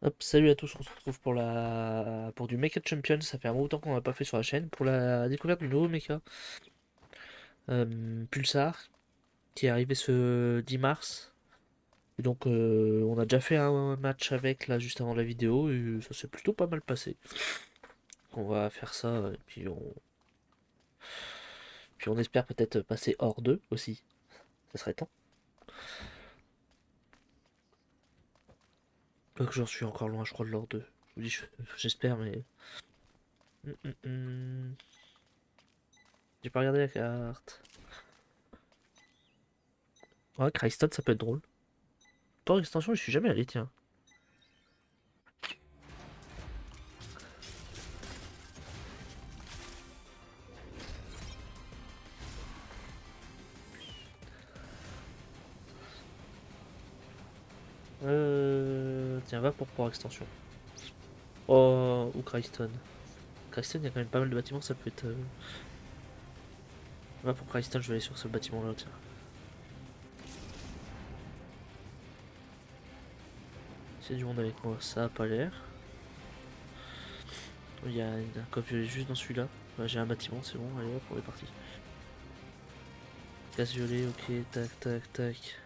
Hop, salut à tous, on se retrouve pour du Mecha Champion, ça fait un bon temps qu'on n'a pas fait sur la chaîne, pour la découverte du nouveau mecha Pulsar, qui est arrivé ce 10 mars. Et donc on a déjà fait un match avec là juste avant la vidéo, et ça s'est plutôt pas mal passé. On va faire ça, et puis on espère peut-être passer hors 2 aussi, ça serait temps. Pas que j'en suis encore loin, je crois, de l'hors 2. Je vous dis, j'espère, mais... J'ai pas regardé la carte. Ouais, Kreiston, ça peut être drôle. Pour extension, je suis jamais allé, tiens. Tiens, va pour extension. Oh, ou Cryston. Cryston, il y a quand même pas mal de bâtiments, ça peut être. Va pour Cryston, je vais aller sur ce bâtiment-là, tiens. C'est du monde avec moi, ça a pas l'air. Il y a un coffre violet juste dans celui-là. Ouais, j'ai un bâtiment, c'est bon, allez hop, on est parti. Casse violet, ok, tac, tac, tac.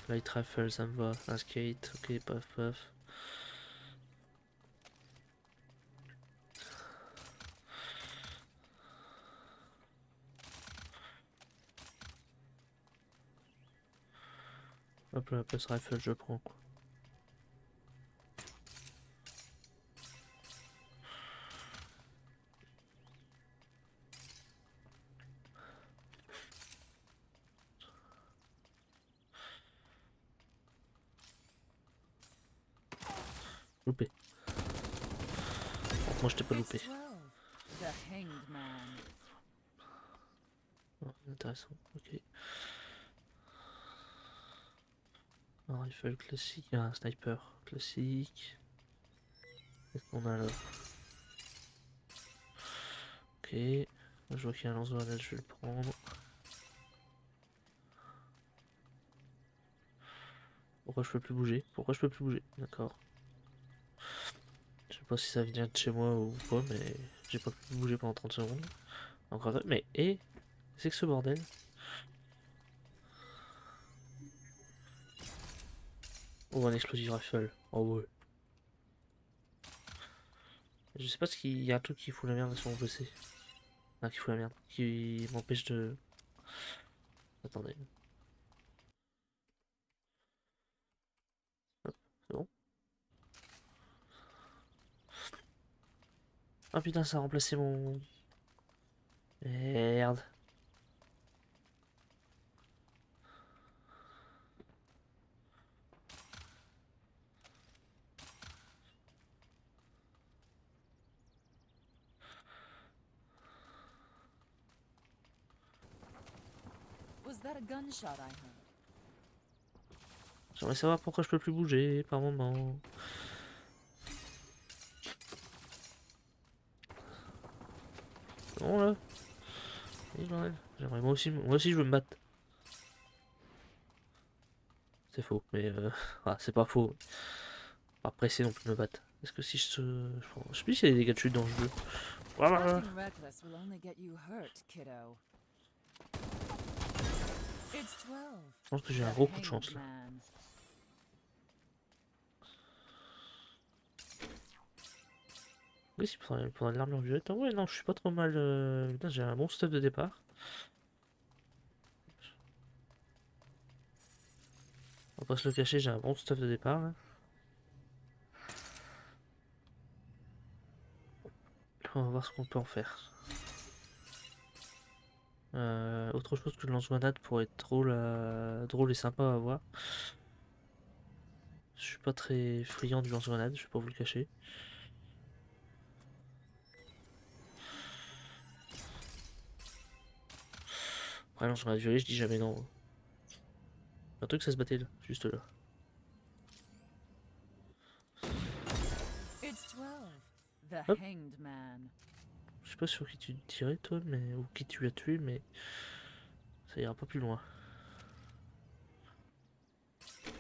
Light rifle, ça me va. Un skate, ok, paf, paf. Hop là, passe rifle, je prends quoi. Loupé. Moi, je t'ai pas loupé. Oh, intéressant, ok. Un rifle classique, un sniper classique. Qu'est-ce qu'on a là? Ok. Je vois qu'il y a un lance-grenade, je vais le prendre. Pourquoi je peux plus bouger? Pourquoi je peux plus bouger? D'accord. Je sais pas si ça vient de chez moi ou quoi, mais j'ai pas pu bouger pendant 30 secondes. Encore mais et c'est que ce bordel? Oh, un explosive rifle. Oh ouais. Je sais pas ce qu'il y a un truc qui fout la merde sur mon PC. Ah, qui fout la merde. Qui m'empêche de. Attendez. Hop, c'est bon. Ah putain, ça a remplacé mon. Merde. J'aimerais savoir pourquoi je peux plus bouger par moment. C'est bon là? Oui, bordel. J'aimerais moi aussi je veux me battre. C'est faux, mais ah, c'est pas faux. Pas pressé non plus de me battre. Est-ce que si je te. Je sais plus s'il y a des dégâts de chute dans le jeu. Voilà. Je pense que j'ai un gros coup de chance là. Oui, c'est pour de l'armure violette. Ah ouais, non, je suis pas trop mal. Putain, j'ai un bon stuff de départ. On va pas se le cacher, j'ai un bon stuff de départ là. On va voir ce qu'on peut en faire. Autre chose que le lance-grenade pour être drôle et sympa à voir. Je suis pas très friand du lance-grenade, je vais pas vous le cacher. Après, lance-grenade violet, je dis jamais non. Un truc, ça se battait là, juste là. Hop. Je sais pas sur qui tu tirais toi, mais ou qui tu as tué, mais ça ira pas plus loin.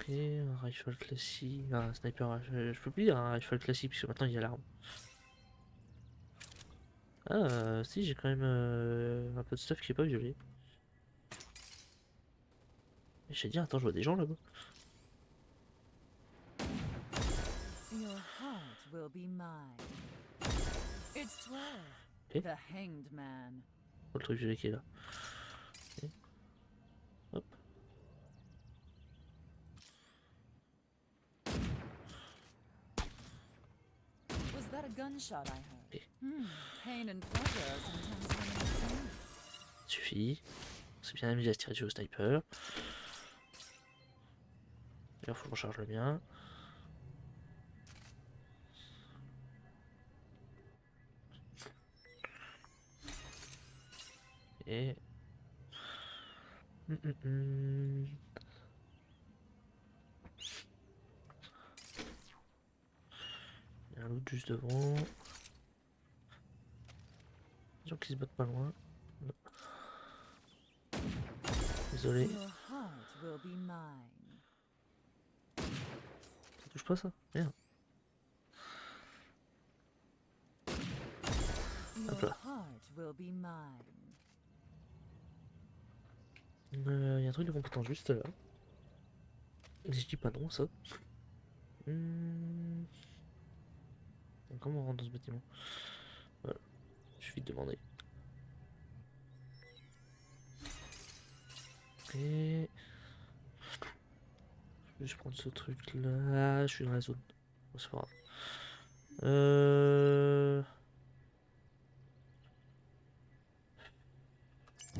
Ok, un rifle classique, un sniper, je peux plus dire un rifle classique puisque maintenant il y a l'arme. Ah, si, j'ai quand même un peu de stuff qui est pas violé. J'ai dit, attends, je vois des gens là-bas. Your heart will be mine. It's 12. Eh? The Hanged Man. Oh, le truc violet qui est là. Ok. Hop. Was that a gunshot I heard? Ok. Pain and pleasure are sometimes one and the same. Suffit. C'est bien amusé à se tirer dessus au sniper. D'ailleurs, faut qu'on charge le mien. Et. Il y a un loot juste devant. Des gens qui se battent pas loin. Non. Désolé. Your heart will be mine. Ça touche pas ça? Merde. Your là. heart will be mine. Y a un truc de compétent juste là. Et je dis pas non, ça. Comment on rentre dans ce bâtiment? Voilà. Je suis vite demandé. Ok. Je vais juste prendre ce truc là. Je suis dans la zone. Bon, c'est pas grave.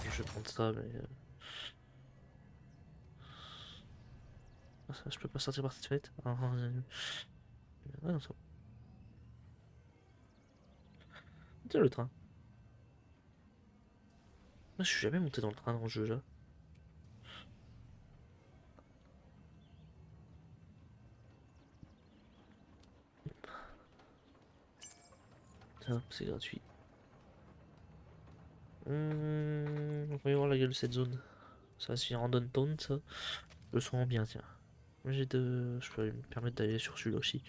Je vais prendre ça, mais. Ah, ça, je peux pas sortir par cette fenêtre. Ouais, non, ça va. Tiens, le train. Ah, je suis jamais monté dans le train dans le jeu là. Tiens, c'est gratuit. On va y voir la gueule de cette zone. Ça va se finir en downtown, ça. Je le sens bien, tiens. Moi, j'ai deux. Je peux me permettre d'aller sur celui-là aussi.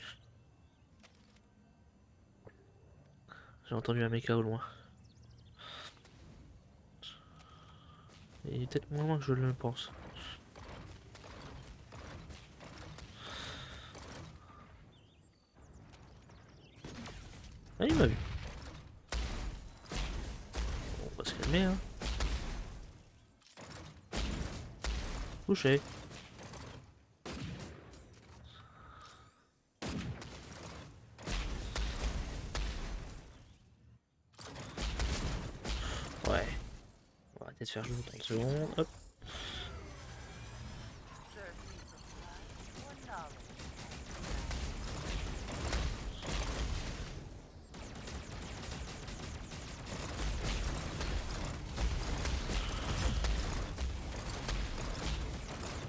J'ai entendu un mecha au loin. Et il est peut-être moins loin que je le pense. Ah, il m'a vu. On va se calmer, hein. Touché. Ouais. On va arrêter de faire jouer 30 secondes. Hop.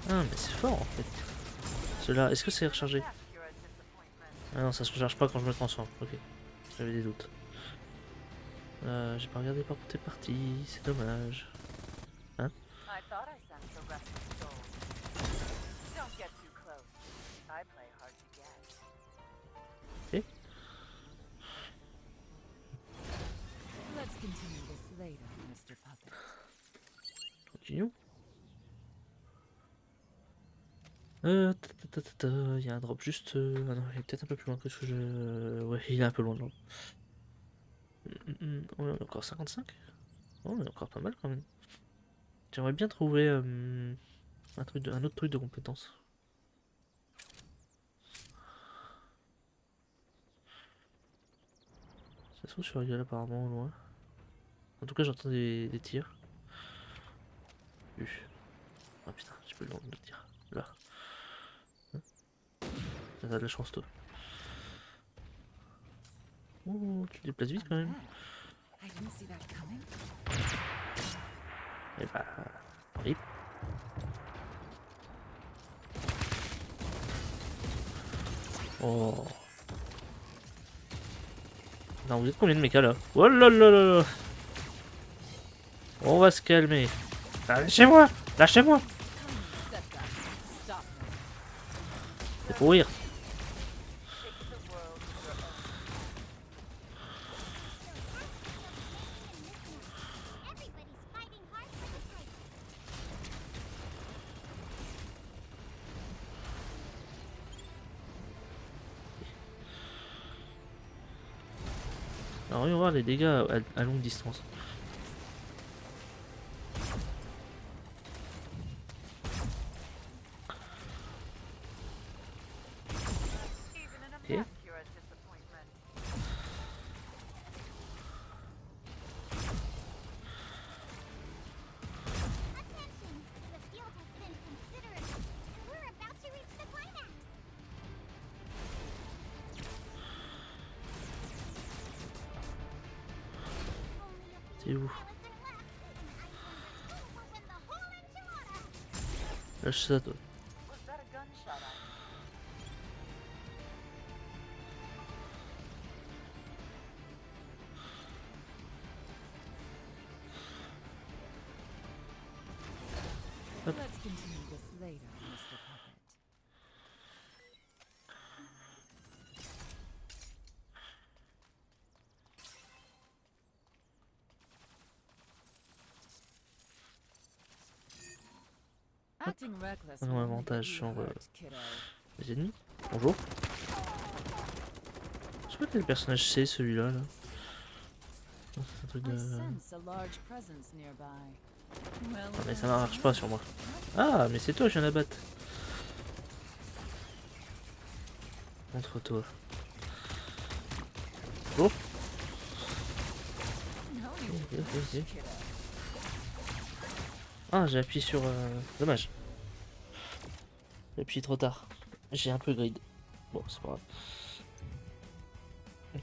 Ah, mais c'est fort en fait. Celui-là, est-ce que c'est rechargé? Ah non, ça se recharge pas quand je me transforme. Ok. J'avais des doutes. J'ai pas regardé par où t'es parti. C'est dommage. Hein? I thought I sensed a restless soul. Don't get too close. I play hard to get. Ok. Let's continue this later, Mr. Puppet. Continuons. Il y a un drop juste. Ah non, il est peut-être un peu plus loin que ce que je. Ouais, il est un peu loin de là. On est encore 55. Oh, on est encore pas mal quand même. J'aimerais bien trouver un autre truc de compétence. Ça se trouve sur la gueule apparemment au loin. En tout cas, j'entends des tirs. Ah putain, j'ai pas le temps de le dire. Là. T'as de la chance, toi. Oh, tu te déplaces vite quand même. I didn't see that coming. Et bah. Rip. Oh. Non, vous êtes combien de méca là? Oh là là là là. On va se calmer. Ah, lâchez-moi! Lâchez-moi! Setback. Stop me. courir. Shape the world with your own. Everybody's fighting hard for the title. Alors, voyons voir les dégâts à longue distance. Even in a Okay. mess, you're a disappointment. Attention! The field has been considerable, and we're about to reach the climax. C'est où? Lâche ça, toi. Was that a gunshot? Let's continue this later, Mr. Puppet. Acting reckless Un will only avantage get you sur hurt, kiddo. les ennemis. Bonjour. Je sais pas quel personnage c'est celui-là. Là. C'est un truc I de... sense a large presence nearby. Well, Ah, mais ça marche pas sur moi. Ah, mais c'est toi, je viens d'abattre. Contre toi. Bonjour. no, you Ok, ok, ok. kiddo. Ah, j'ai appuyé sur... Dommage. J'ai appuyé trop tard. J'ai un peu grid. Bon, c'est pas grave.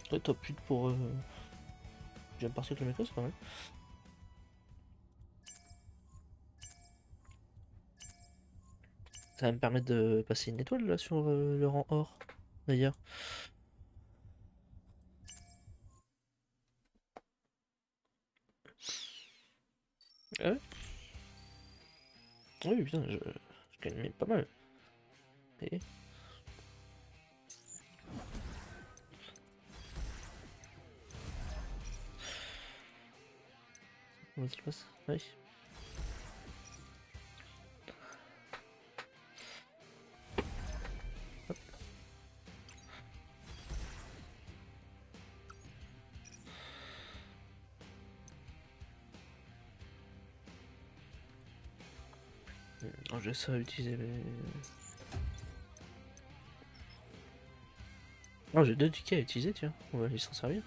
Toi, top 8 pour... Je viens de partir avec le méco, c'est pas mal. Ça va me permettre de passer une étoile là sur le rang or, d'ailleurs. Ah ouais. Oui, putain, je gagne même pas mal. Et... Comment ça se passe? Oui. Hop. Oh, j'ai ça à utiliser, mais... Oh, j'ai deux tickets à utiliser, tiens. On va aller s'en servir.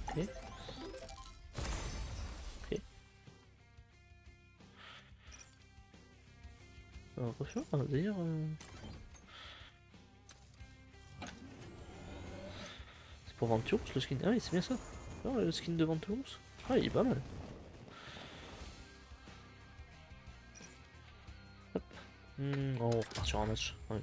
Ok. Ok. On va refaire, d'ailleurs... C'est pour Venturus le skin. Ah oui, c'est bien ça. Oh, le skin de Venturus. Ah, il est pas mal. Hop. Oh, on repart sur un match. Ouais.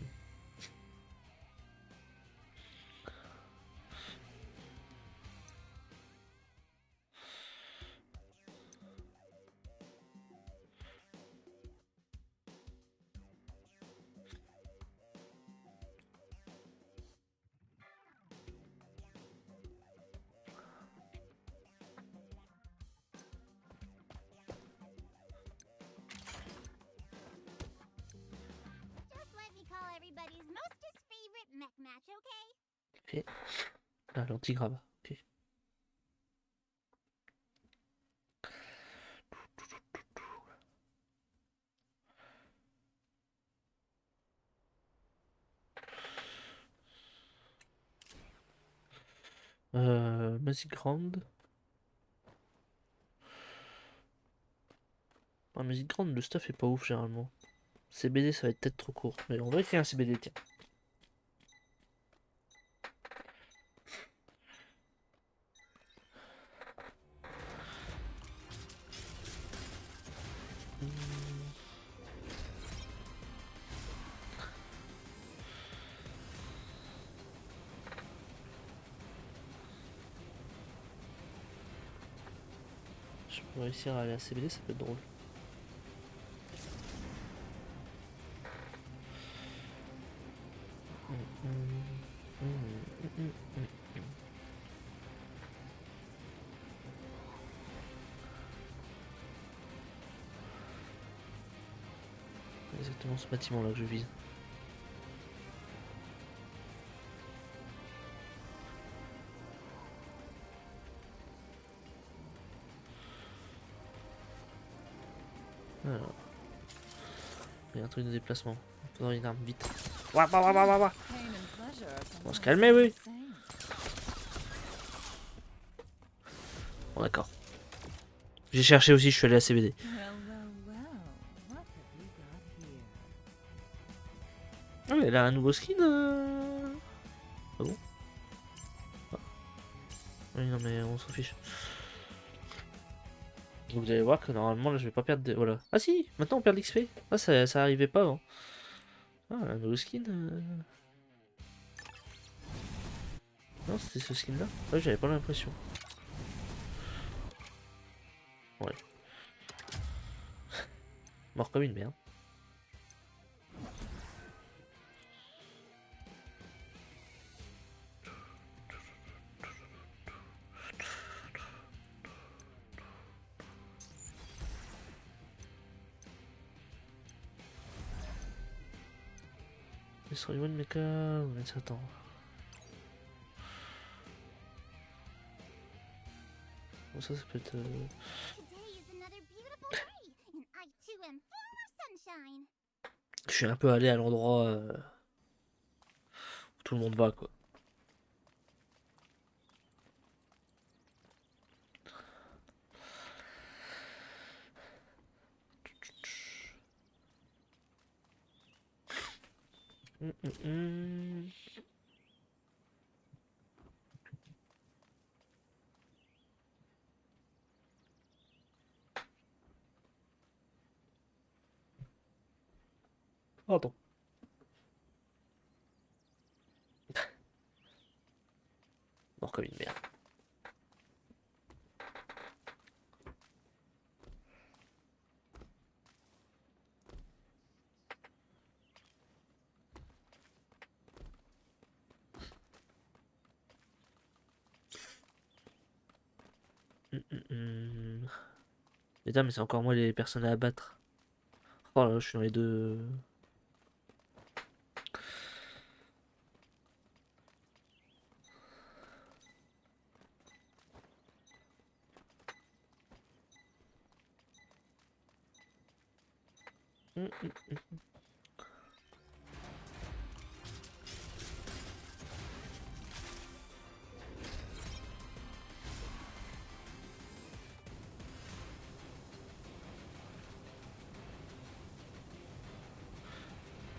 Just let me call everybody's mostest favorite mech match, okay? Ok. Ah, l'antigrave. Ok. Magic Ground. Ah, Magic Ground, le stuff est pas ouf généralement. CBD, ça va être peut-être trop court. Mais on va essayer un CBD, tiens. Je peux réussir à aller à CBD, ça peut être drôle. exactement ce bâtiment là que je vise. Alors, il y a un truc de déplacement. Il faudrait une arme vite. Ouah, ouah, ouah, ouah, ouah. Pain and pleasure are On va se sometimes calmer, one oui. and the same. Bon, d'accord. J'ai cherché aussi, je suis allé à CBD. Well, well, well. What have we got here? Ah, mais elle a un nouveau skin. Ah bon? Ah. Oui, non, mais on s'en fiche. Donc, vous allez voir que normalement, là, je vais pas perdre de. Voilà. Ah, si, maintenant on perd l'XP. Ah, ça arrivait pas avant. Ah, un nouveau skin. Non, c'était ce skin là. Ouais, j'avais pas l'impression. Ouais. Mort comme une merde. Destroy one mecha. On s'attend. Bon, ça peut être. Today is another beautiful day, and I too am full of sunshine. Je suis un peu allé à l'endroit où tout le monde va, quoi. Hum. Pardon. Mort comme une merde. Putain, mais c'est encore moi les personnes à abattre. Oh là, je suis dans les deux.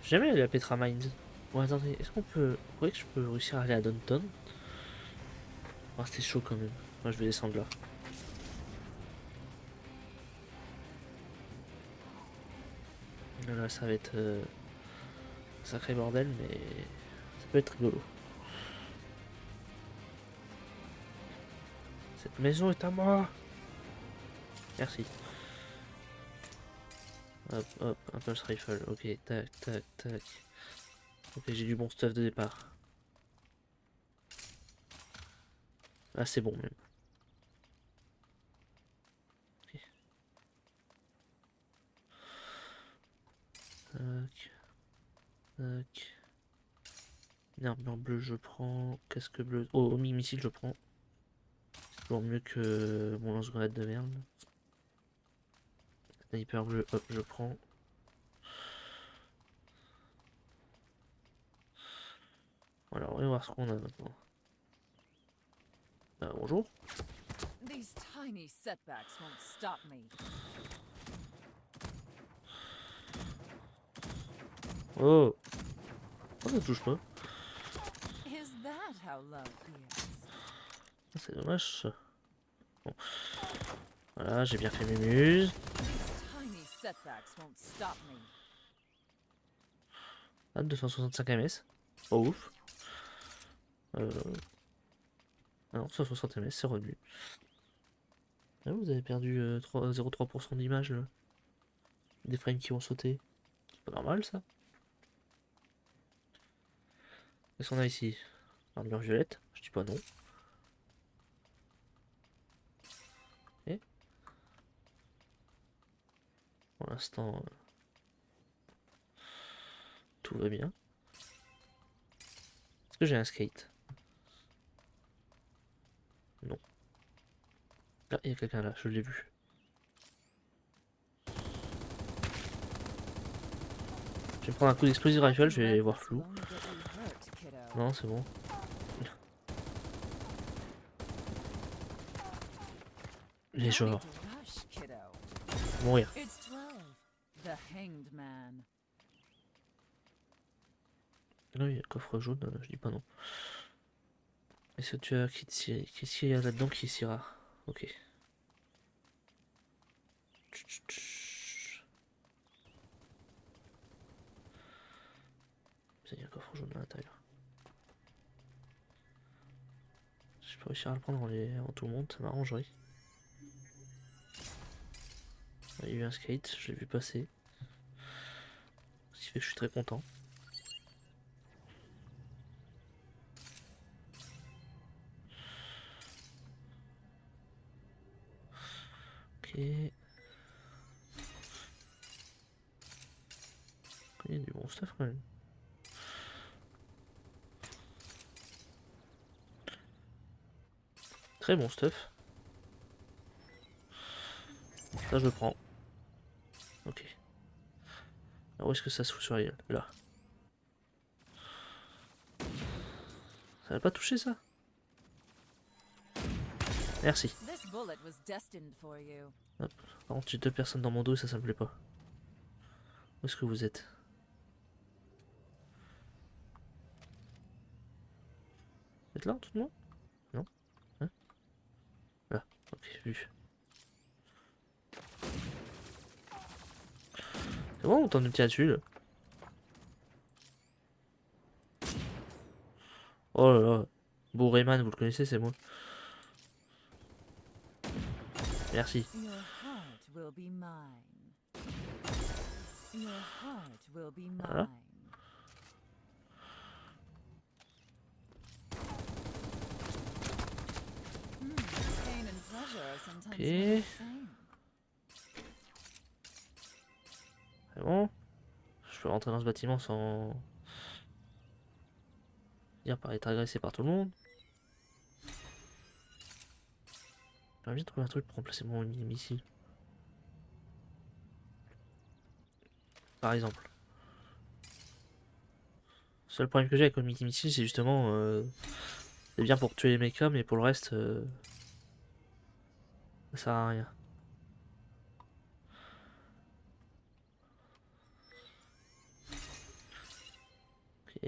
J'ai jamais allé à Petra Mines. Bon, attendez, est-ce qu'on peut. Vous croyez que je peux réussir à aller à Downton? Ah, c'était chaud quand même. Moi, je vais descendre là. Là, ça va être un sacré bordel, mais ça peut être rigolo. Cette maison est à moi. Merci. Hop, hop, un pulse rifle. Ok, tac, tac, tac. Ok, j'ai du bon stuff de départ. Ah, c'est bon même. Ok. Tac, tac. Une armure bleue, je prends. Casque bleu. Oh, missile, je prends. C'est toujours mieux que mon lance-grenade de merde. Sniper bleu, hop, je prends. Voilà, on va voir ce qu'on a maintenant. Bonjour. These tiny setbacks won't stop me. Oh! Oh, ça touche pas. Is that how love feels? Ah, c'est dommage ça. Bon. Voilà, j'ai bien fait mes muses. These tiny setbacks won't stop me. Ah, 265 ms. Pas ouf. Ah non, 160 ms, c'est revenu. Ah, vous avez perdu 0,3% d'image là. Des frames qui ont sauté. C'est pas normal ça. Qu'est-ce qu'on a ici? Armure violette, je dis pas non. Et pour l'instant. tout va bien. Est-ce que j'ai un skate? Non. Ah, il y a quelqu'un là, je l'ai vu. Je vais prendre un coup d'explosive rifle, je vais voir Reckless will flou. only get you hurt, kiddo. Non, c'est bon. Les No genres. need to rush, kiddo. Mourir. It's 12. The Hanged Man. Là, il y a le coffre jaune, je dis pas non. Est-ce que tu as qu'est-ce qu'il y a là-dedans qui est si rare? Ok. Il y a un coffre jaune à l'intérieur. Si je peux réussir à le prendre en tout le monde, ça m'arrangerait. Il y a eu un skate, je l'ai vu passer. Ce qui fait que je suis très content. Ok. Il y a du bon stuff quand même. Très bon stuff. Ça je le prends. Ok. Alors où est-ce que ça se fout sur la gueule? Là. Ça va pas toucher ça? Merci. This bullet was destined for you. Hop. Par contre j'ai deux personnes dans mon dos et ça me plaît pas. Où est-ce que vous êtes? Vous êtes là tout le monde? Non? Hein? Là. Ok, vu. C'est bon, on t'en tient dessus là. Oh là là. Bourréman, vous le connaissez, c'est moi. Merci. Your heart will be mine. Your heart will be Voilà. mine. Pain and pleasure are sometimes Okay. not the same. C'est bon. Je peux rentrer dans ce bâtiment sans dire par être agressé par tout le monde. J'aimerais bien trouver un truc pour remplacer mon missile. Par exemple. Le seul problème que j'ai avec le missile, c'est justement... c'est bien pour tuer les mechas, mais pour le reste... ça sert à rien. Ok...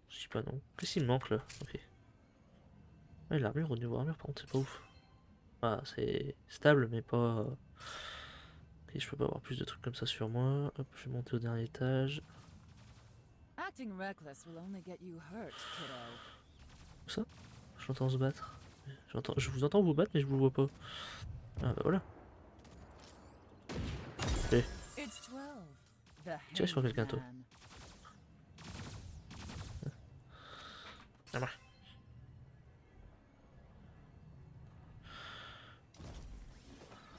Je dis pas non. Qu'est-ce qu'il me manque là? Ok. Ouais, l'armure, au niveau armure, par contre, c'est pas ouf. Ah, c'est stable, mais pas... Ok, je peux pas avoir plus de trucs comme ça sur moi. Hop, je vais monter au dernier étage. Acting reckless will only get you hurt, kiddo. Où ça? J'entends se battre. Je vous entends vous battre, mais je vous vois pas. Ah bah voilà. It's 12. The Tire sur Hanged quelqu'un, toi. Man. Ça marche.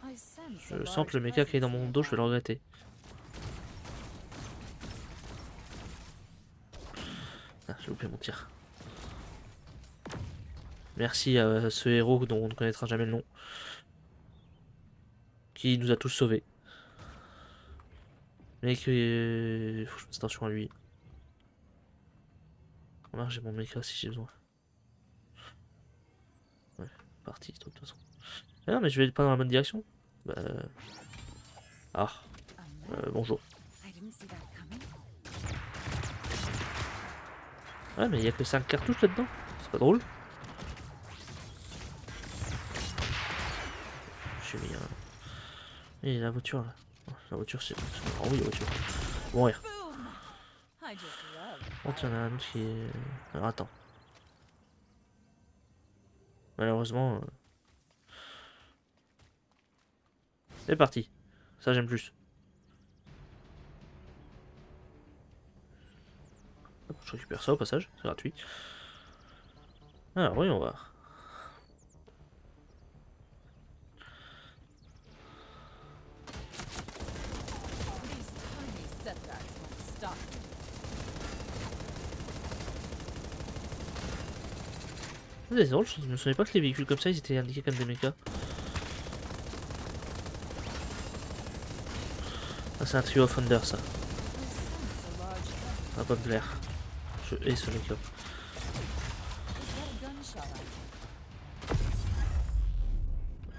I sense Je a sens que le large méca qui est dans presence mon dos, je vais le nearby. regretter. Ah, j'ai loupé mon tir. Merci à ce héros dont on ne connaîtra jamais le nom. Qui nous a tous sauvés. Mais que... faut que je fasse attention à lui. Là, j'ai mon méca si j'ai besoin. Ouais, parti, de toute façon. Ah non, mais je vais pas dans la bonne direction. Bah... Ah, A man. bonjour. I didn't see that coming. Ouais, mais il y a que 5 cartouches là-dedans. C'est pas drôle. Je suis mis un... Et la voiture là. Oh, la voiture c'est... Oh oui, la voiture. Bon, rire. Boom! I just love Oh, tiens, il y en a un autre qui est... Alors, attends. Malheureusement... C'est parti. Ça, j'aime plus. Hop, je récupère ça au passage. C'est gratuit. Alors, voyons voir. C'est drôle, je me souviens pas que les véhicules comme ça ils étaient indiqués comme des mechas. Ah, c'est un trio of Thunder ça. I sense a large presence. Ça va pas me plaire. Je hais ce mecha. Is that a gunshot I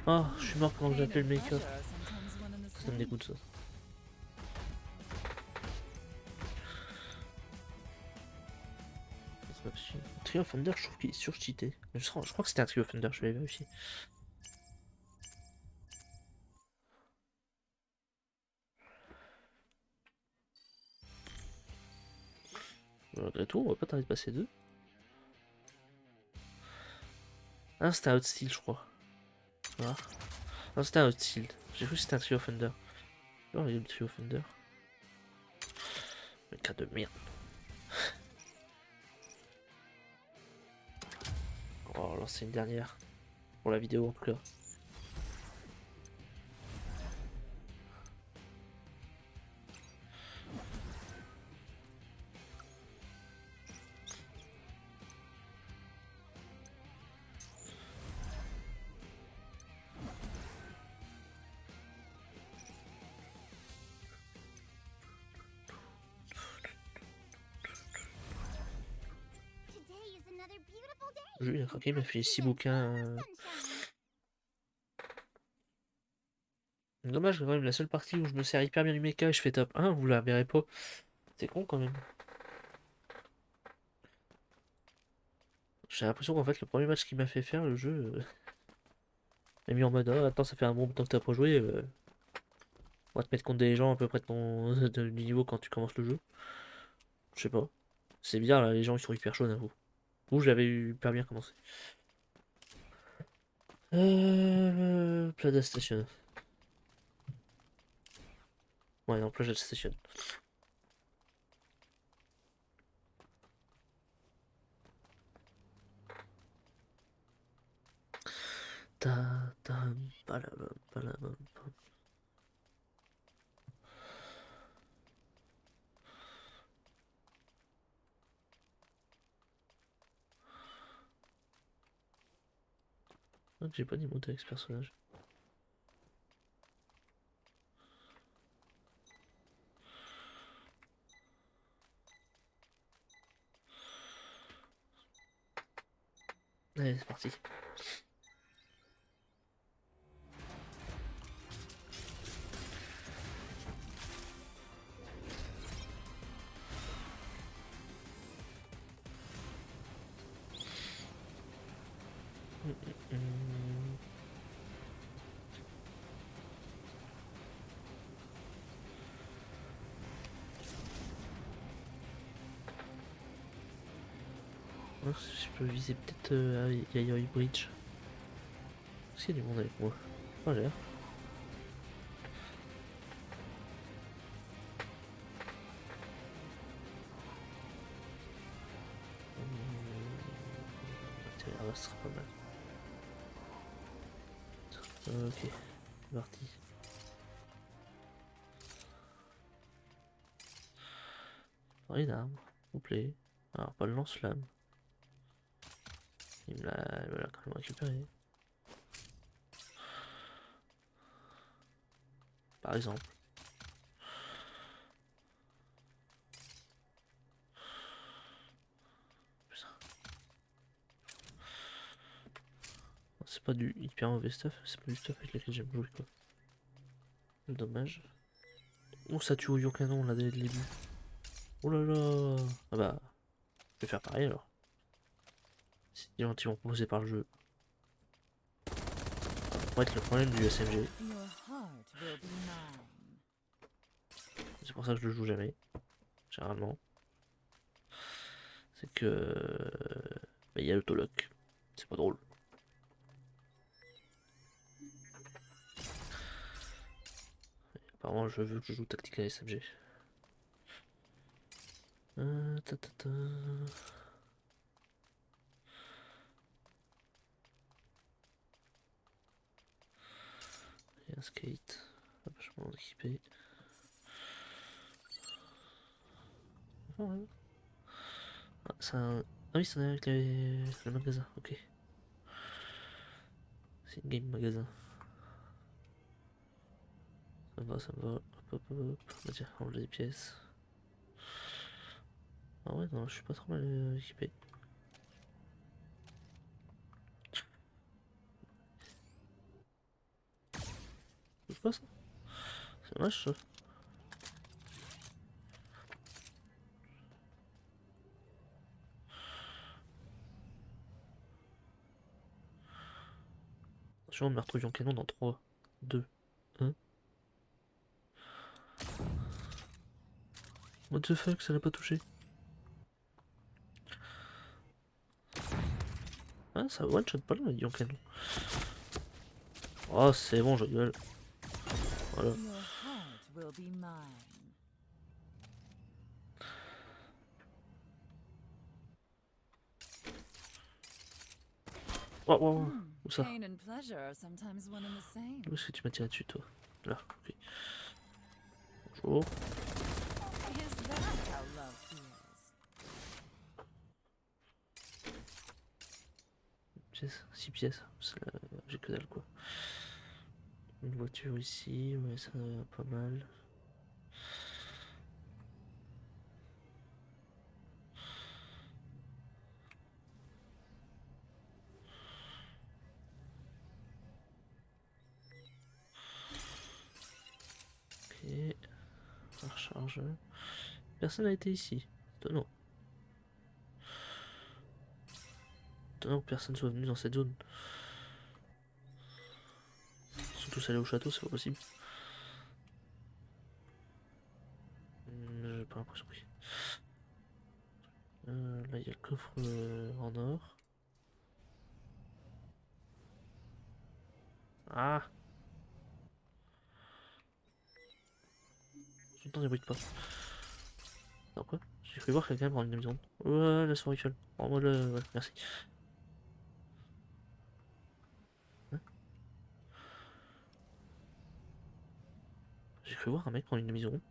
Oh, je suis mort pendant que Pain j'appelais and le mecha. pleasure are sometimes one and the Ça me same. dégoûte ça. C'est pas possible. Trio of Thunder, je trouve qu'il est surcheaté. Je crois que c'était un Trio of Thunder, je vais vérifier. Malgré tout, on va pas tarder de passer deux. Ah, c'était un Outsteel, je crois. Voilà. Non, c'était un Outsteel. J'ai cru que c'était un Trio of Thunder. Oh, il y a le Trio of Thunder. Mais cas de merde. On va lancer une dernière. Pour la vidéo en tout cas. Today is another beautiful day. Lui, il a craqué, il m'a fait 6 bouquins. Sunshine. Dommage, quand même, la seule partie où je me sers hyper bien du mecha et je fais top 1, vous la verrez pas. C'est con quand même. J'ai l'impression qu'en fait, le premier match qu'il m'a fait faire, le jeu, m'a mis en mode ah, attends, ça fait un bon temps que t'as pas joué. On va te mettre contre des gens à peu près de ton du niveau quand tu commences le jeu. Je sais pas. C'est bizarre là, les gens ils sont hyper chauds à vous. Vous, je l'avais eu hyper bien commencé. Plaza Station. Ouais, non, Plaza Station. Ta ta palabam, palabam, pam. Ah, j'ai pas dit monter avec ce personnage. Allez, c'est parti. Hum. Alors, si je peux viser peut-être Yayoi Bridge. Est-ce qu'il y a du monde avec moi? Pas l'air. Là, ce sera pas mal. Ok, c'est parti. Pas une arme, s'il vous plaît. Alors, pas le lance-flamme. Il me l'a quand même récupéré. Par exemple. Putain. C'est pas du hyper mauvais stuff, c'est pas du stuff avec lequel j'aime jouer quoi. Dommage. Oh, ça tue au Yokanon là dès le début. Oh là là. Ah bah, je vais faire pareil alors. C'est gentiment proposé par le jeu. Pour être le problème du SMG. Your heart will be mine. C'est pour ça que je le joue jamais. Généralement. C'est que. Bah, il y a l'autolock. C'est pas drôle. Apparemment, je veux que je joue tactique à SMG. Ta, ta, ta. Il y a un skate. Hop, je m'en équiper. d'accord, ouais. Ah, c'est un... Ah oui, c'est avec le magasin, ok. C'est une game magasin. Ça me va, ça me va. Hop, hop, hop. Bah tiens, on des pièces. Ah ouais, non, je suis pas trop mal équipé. Bouge pas ça. C'est dommage ça. Attention, on me retrouve en canon dans 3, 2, 1. What the fuck, ça l'a pas touché. Ah, ça one shot pas là, en canon. Oh, c'est bon, je gueule. Voilà. Your heart will be mine. Oh, oh, oh. Où ça? Pain and pleasure are sometimes one and the same. Où est-ce que tu m'as tiré dessus, toi? Là, ok. Bonjour. Is that how love feels? Pièce, 6 pièces. J'ai que dalle quoi. Une voiture ici, ouais, ça va pas mal. Ok. Ça recharge. Personne n'a été ici. Étonnant. Étonnant que personne soit venu dans cette zone. Ils sont tous allés au château, c'est pas possible. J'ai pas l'impression. Oui. Là, il y a le coffre en or. Ah! Tout le temps, débrouille pas. Non, quoi? J'ai cru voir quelqu'un prendre une demi-seconde. Ouais, laisse-moi rifle. Prends-moi le. Ouais, merci. Hein. J'ai cru voir un mec prendre une demi-seconde.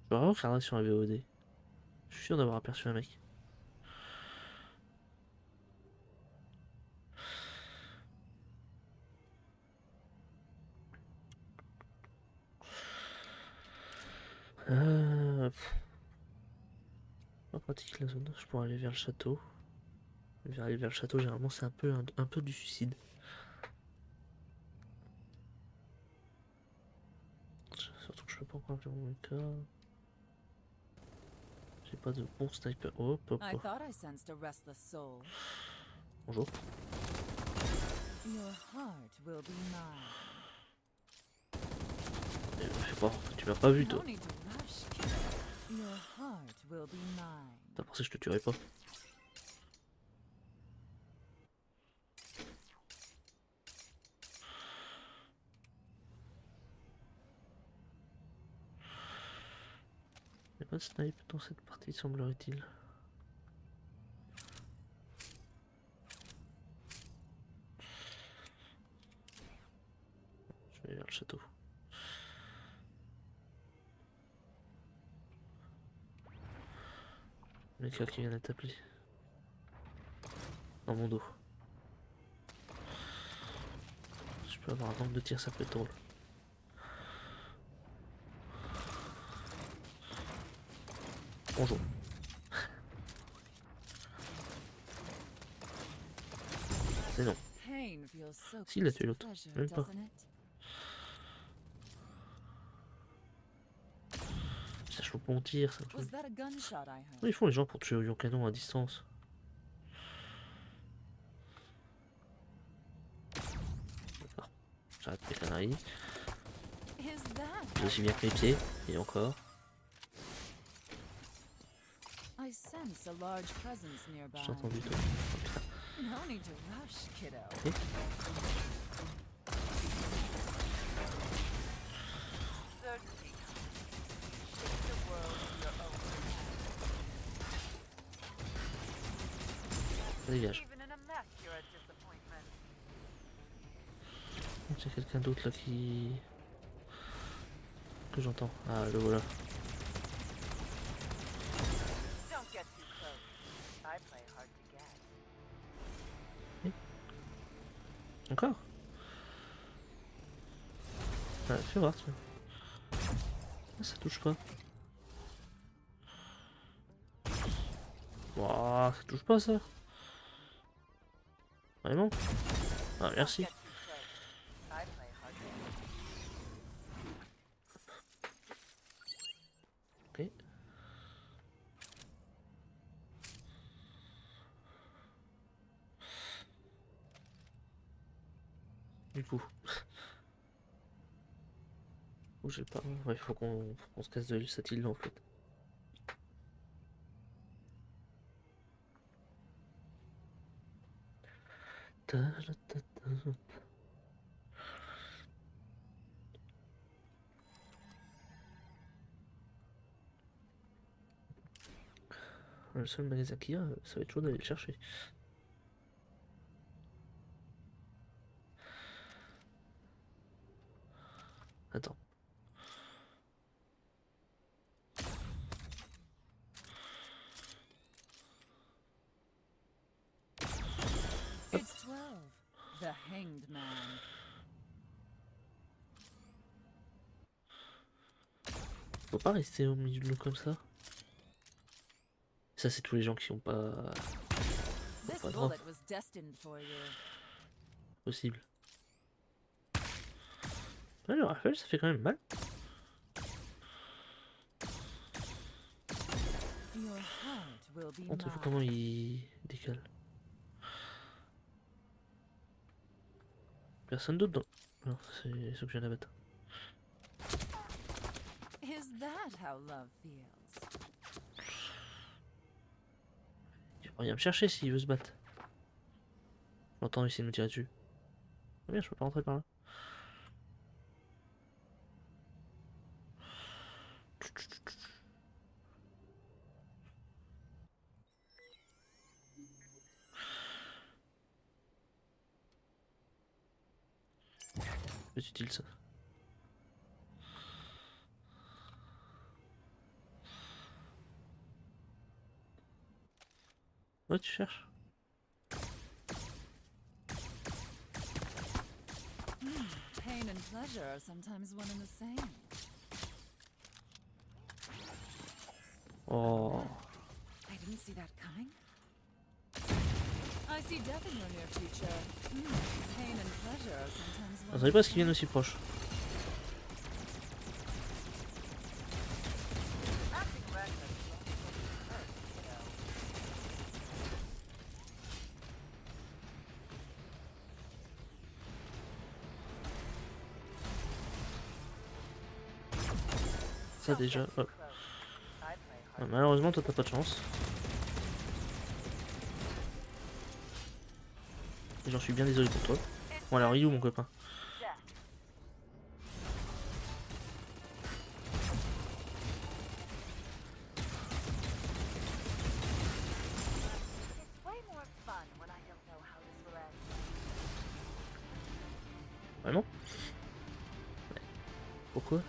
Je vais vraiment regarder sur la VOD. Je suis sûr d'avoir aperçu un mec. Pas pratique la zone. Je pourrais aller vers le château. Aller vers le château, généralement, c'est un peu du suicide. Surtout que je peux pas encore appeler mon cas. J'ai pas de bon sniper. Hop, hop, I hop. thought I sensed a restless soul. Bonjour. Your heart will be mine. Je sais pas, tu m'as pas vu toi. No need to rush, kiddo. Your heart will be mine. T'as pensé que je te tuerais pas? Y'a pas de snipe dans cette partie, semblerait-il. Je vais vers le château. Le gars qui vient d'être appelé. Dans mon dos. Je peux avoir un angle de tir, ça peut être drôle. Bonjour. C'est non. Pain feels so Si, il a close tué to l'autre. pleasure, Même pas. doesn't it? Ça chope mon tir, ça. Was that a gunshot I heard? Ils font les gens pour tuer au lion canon à distance. D'accord. J'arrête mes conneries. Is that J'ai aussi bien que les pieds. Et encore. I sense a large presence nearby. J'ai entendu toi. No need to rush, kiddo. Ok. Certainty. Shape the world in your own Ça dégage. way. Even in a mess, you're a disappointment. Il y a quelqu'un d'autre là qui... que j'entends. Ah, le voilà. I play hard to get. Encore? Ouais, fais voir, tiens. Ah, ça touche pas. Wouah, ça touche pas ça. Vraiment? Ah, merci. Get too close. I play hard to get. Ok. Du coup. Ou j'ai pas. Ouais, faut qu'on se casse de cette île là en fait. Ta -ta -ta -ta. Le seul magasin qu'il y a, ça va être chaud d'aller le chercher. Attends. It's 12. The Hanged Man. Faut pas rester au milieu de l'eau comme ça. Ça, c'est tous les gens qui ont pas This pas de drap bullet was destined for you. possible. Ouais, le rafale, ça fait quand même mal. Your heart will be On te voit mine. comment il décale. Personne d'autre dans. Non, c'est ceux que je viens d'abattre. Is that how love feels? Il va rien me chercher s'il veut se battre. J'entends essayer de me tirer dessus. Oh bien, je peux pas rentrer par là. C'est utile ça. Ouais, tu cherches. Pain and pleasure are sometimes one and the same. Oh. I didn't see that coming. I see death in your near future. Pain and pleasure are sometimes On one savait and pas the ce qu'ils viennent same. aussi proche. Acting reckless will only get you hurt, you know. Ça Don't déjà. get too Oh. close. I play Ah, hard. malheureusement, toi t'as pas de chance. Et j'en suis bien désolé pour toi. Bon alors, il est où mon copain? Death. It's way more fun when I don't know how this will end. Vraiment? Ouais. Pourquoi?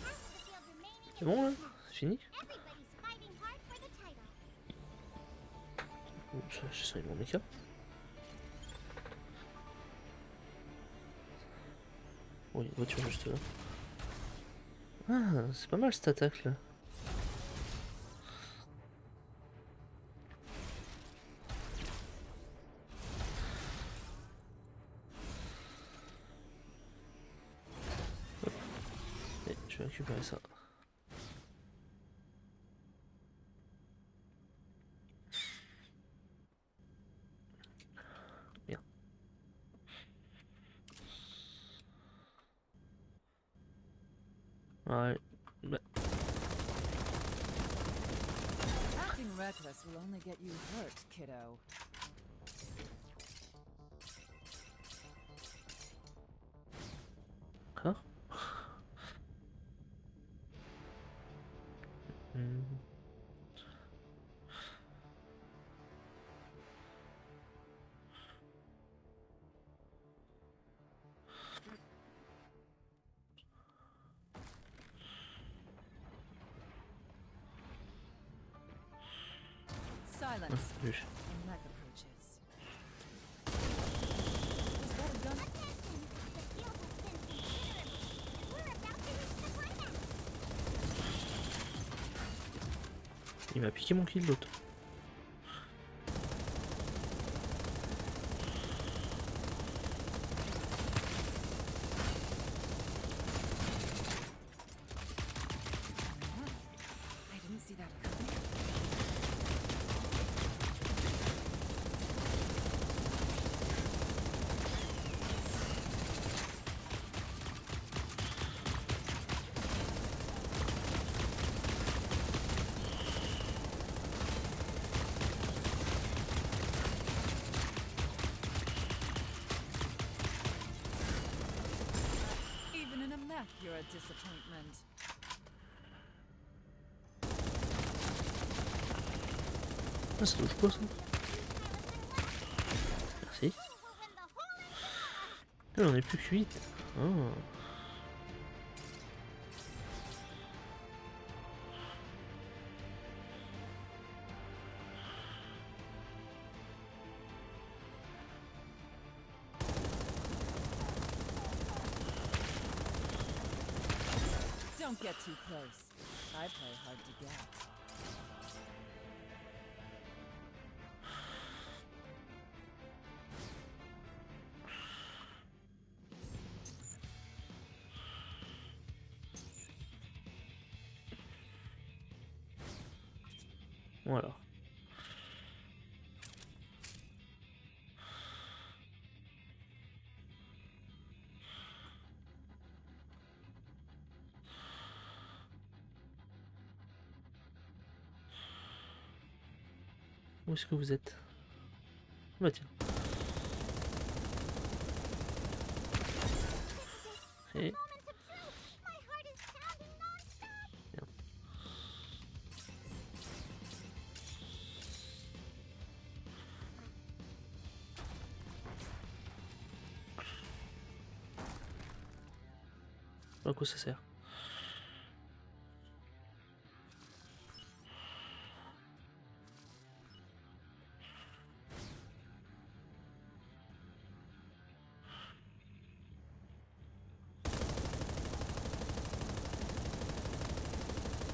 Half the field remaining C'est in bon là? this match. C'est fini? Everybody's fighting hard for the title. Je suis mon méca. Oui, voiture juste là. Ah, c'est pas mal cette attaque là. Hop. Et je vais récupérer ça. Bien. Ouais. Bah, Acting reckless will only get you hurt, kiddo. d'accord. Hmm. balance Vu. and luck approaches. Is that a gun? Attention! The field has thinned considerably, and we're about to reach the climax. Il m'a piqué mon kill l'autre. I didn't see that coming. Even in a mech, you're a disappointment. Ah, ça touche pas ça. Merci. We'll win the whole enchilada. J'en ai plus que 8. Oh. Don't get too close. I play hard to get. Voilà. Où est-ce que vous êtes? Bah tiens. Et... Moment of truth. My heart is pounding non-stop. à quoi ça sert?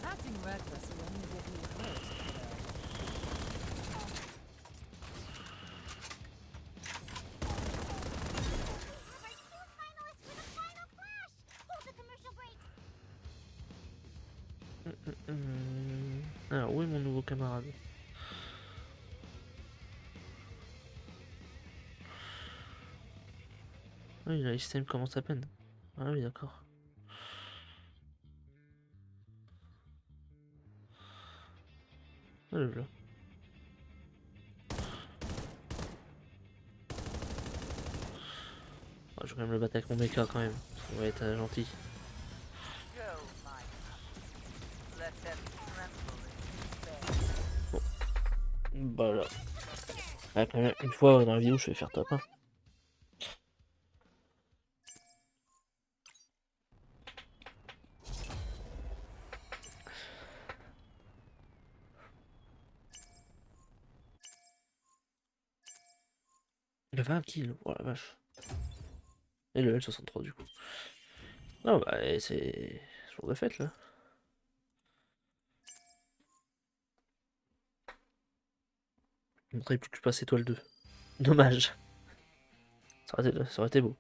Acting reckless will only get you hurt, kiddo. Have our two finalists for the final clash. Hold the commercial breaks. Alors, où est mon nouveau camarade? Ah oui, la système commence à peine. Ah oui, d'accord. Ah, le voilà. Ah, je vais quand même le battre avec mon mecha quand même. On va être gentil. Go, my puppy. Let them tremble in despair. Bah là. Ouais, quand même, une fois dans la vidéo, je vais faire top 1. Le 20 kills, oh la vache. Et le L63 du coup. Non bah c'est jour de fête là. On n'aurait plus que je passe étoile 2. Dommage. Ça aurait été beau.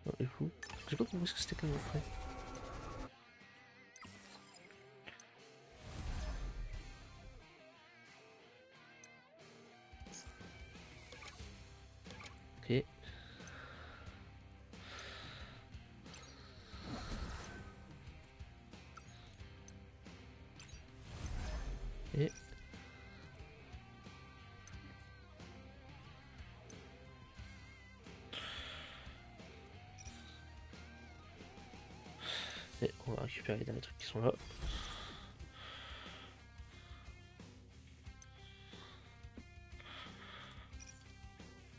Non, du coup, j'ai pas compris ce que c'était comme frais. Ok. Et... Et on va récupérer les derniers trucs qui sont là.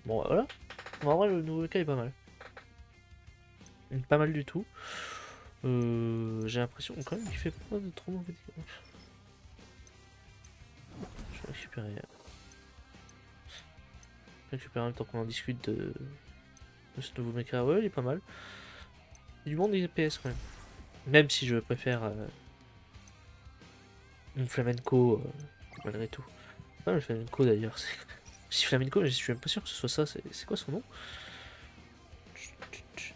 Bon bah, voilà. En vrai le nouveau cas est pas mal. Pas mal du tout. J'ai l'impression quand même qu'il fait pas de trop mauvais dégâts. Je vais récupérer. En même temps qu'on en discute de ce nouveau mecha. Ouais, il est pas mal. Il y a du bon des PS quand même. Même si je préfère une flamenco malgré tout. Ah, le flamenco d'ailleurs. Je dis flamenco, mais je suis même pas sûr que ce soit ça. C'est quoi son nom?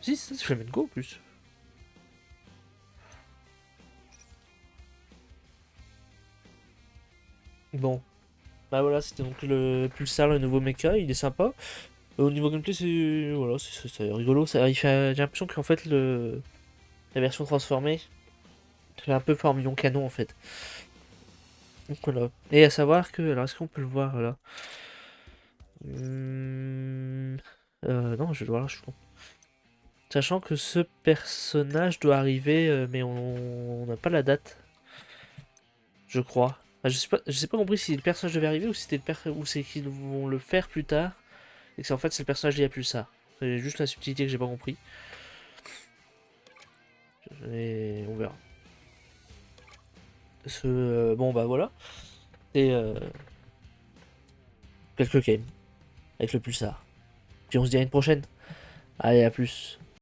Si, c'est flamenco en plus. Bon. Bah voilà, c'était donc le Pulsar, le nouveau mecha. Il est sympa. Au niveau gameplay, c'est voilà, c'est rigolo. J'ai l'impression qu'en fait, la version transformée fait un peu formillon canon en fait. Donc voilà. Et à savoir que, alors est-ce qu'on peut le voir là? Non, je dois voir, je crois. Sachant que ce personnage doit arriver, mais on n'a pas la date, je crois. Enfin, je sais pas compris si le personnage devait arriver ou si c'était ou c'est qu'ils vont le faire plus tard et que c'est en fait c'est le personnage d'il y a plus ça. C'est juste la subtilité que j'ai pas compris. Et on verra. Bon bah voilà. Et quelques games avec le pulsar. Puis on se dit à une prochaine. Allez, à plus.